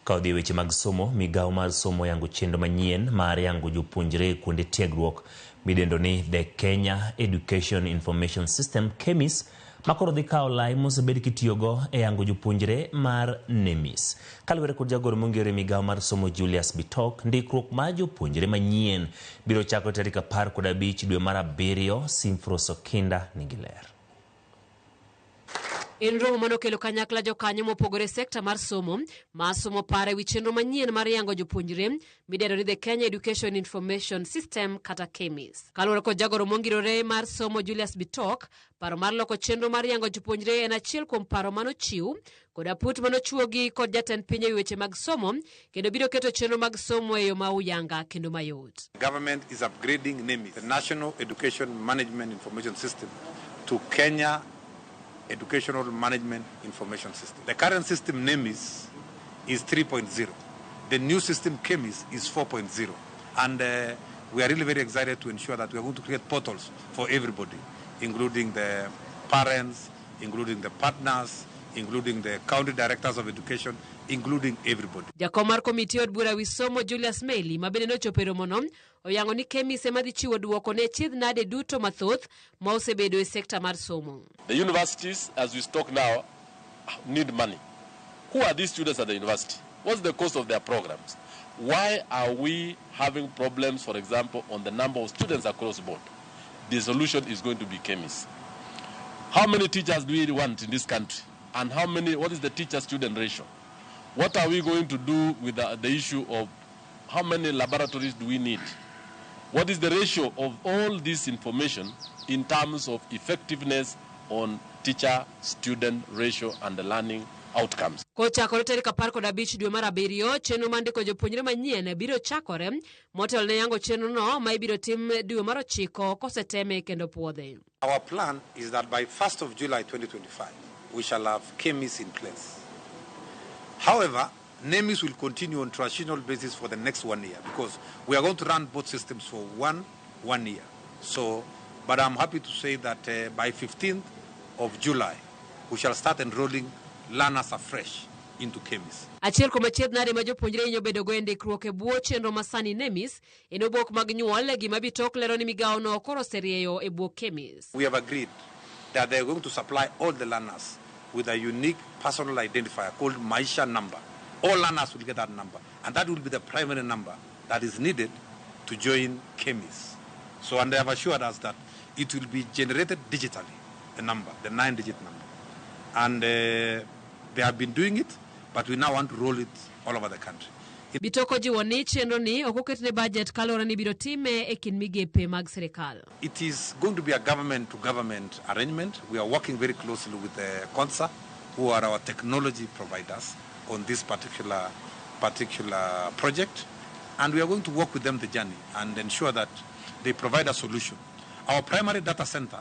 Kaudhi weche mag somo, migawo mar somo yango chenro manyien mar yango jopuonjre kuonde tiegruok midendo ni the Kenya Education Information System KEMIS makoro dhi kawo lai mosebed kitiyogo e yango jopuonjre mar NEMIS. Kaluwore kod jagoro mong'ere migawo mar somo Julius Bitok, ndikruok mar jopuonjre manyien biro chako tarik 15 dwe mar 7. Simfros Okinda nigi ler. En romo manokelo kanyakla jokanyo mopogore sekta mar somo, ma somo pare wi chenro manyien mar yango jopuonjre midendo ni the Kenya Education Information System kata KEMIS. Kaluwore kod jagoro mongirore mar somo Julius Bitok, paro mar loko chenro mar yango jopuonjre en achiel kuom paro manochiw kod aput manochuogi kod jatend piny e weche mag somo, kendo biro keto chenro mag somo e yo ma uyanga kendo mayot. The government is upgrading NEMIS, the National Education Management Information System, to Kenya Educational Management Information System. The current system NEMIS is 3.0. The new system KEMIS is 4.0. And we are really very excited to ensure that we are going to create portals for everybody, including the parents, including the partners, including the county directors of education, including everybody. Jakom mar komiti od bura wi somo Julius Meli mabende nochopo e romono oyango ni KEMIS ema dhi chiwo duoko ne chiedh nade duto mathoth ma osebedo e sekta mar somo. The universities, as we talk now, need money. Who are these students at the university? What's the cost of their programs? Why are we having problems, for example, on the number of students across the board? The solution is going to be KEMIS. How many teachers do we want in this country? And what is the teacher-student ratio? What are we going to do with the issue of how many laboratories do we need? What is the ratio of all this information in terms of effectiveness on teacher-student ratio and the learning outcomes? Kochakore tarik 15 dwe mar 7, chenro mandiko jopuonjre manyien biro chakore, motelo ne yango chenro no ma ibiro tim dwe mar 9 koseteme kendo puodhe. Our plan is that by 1st of July 2025, we shall have KEMIS in place. However, NEMIS will continue on transitional basis for the next 1 year because we are going to run both systems for one year. So, but I'm happy to say that by 15th of July, we shall start enrolling learners afresh into KEMIS. Achiel kuom achiedh nade ma jopuonjre inyo bedo go e ndikruok e bwo chenro masani NEMIS en obok mag nyuol gima Bitok lero ni migawo no koro serieyo e bwo KEMIS. We have agreed that they are going to supply all the learners with a unique personal identifier called Maisha number. All learners will get that number, and that will be the primary number that is needed to join KEMIS. So, and they have assured us that it will be generated digitally, the number, the 9-digit number. And they have been doing it, but we now want to roll it all over the country. Bitok ojiwo ni chenro ni ok oketne budget kalore ni biro time e kin migepe mag sirkal. It is going to be a government-to-government arrangement. We are working very closely with the CONSA, who are our technology providers on this particular project, and we are going to work with them the journey and ensure that they provide a solution. Our primary data center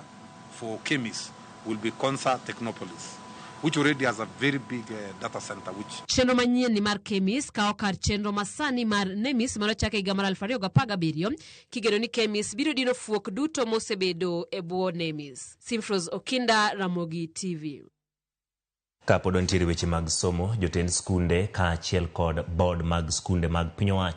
for KEMIS will be CONSA Technopolis, which already has a very big data center. Chenro manyien ni mar KEMIS kawo kar chenro masani mar NEMIS manochake higa mar 2017 kigeno ni KEMIS biro dino fuok duto mosebedo e bwo NEMIS. Simfros Okinda, Ramogi TV. Kapod ntiere weche mag somo, jotend skunde kaachiel kod board mag skunde mag piny owacho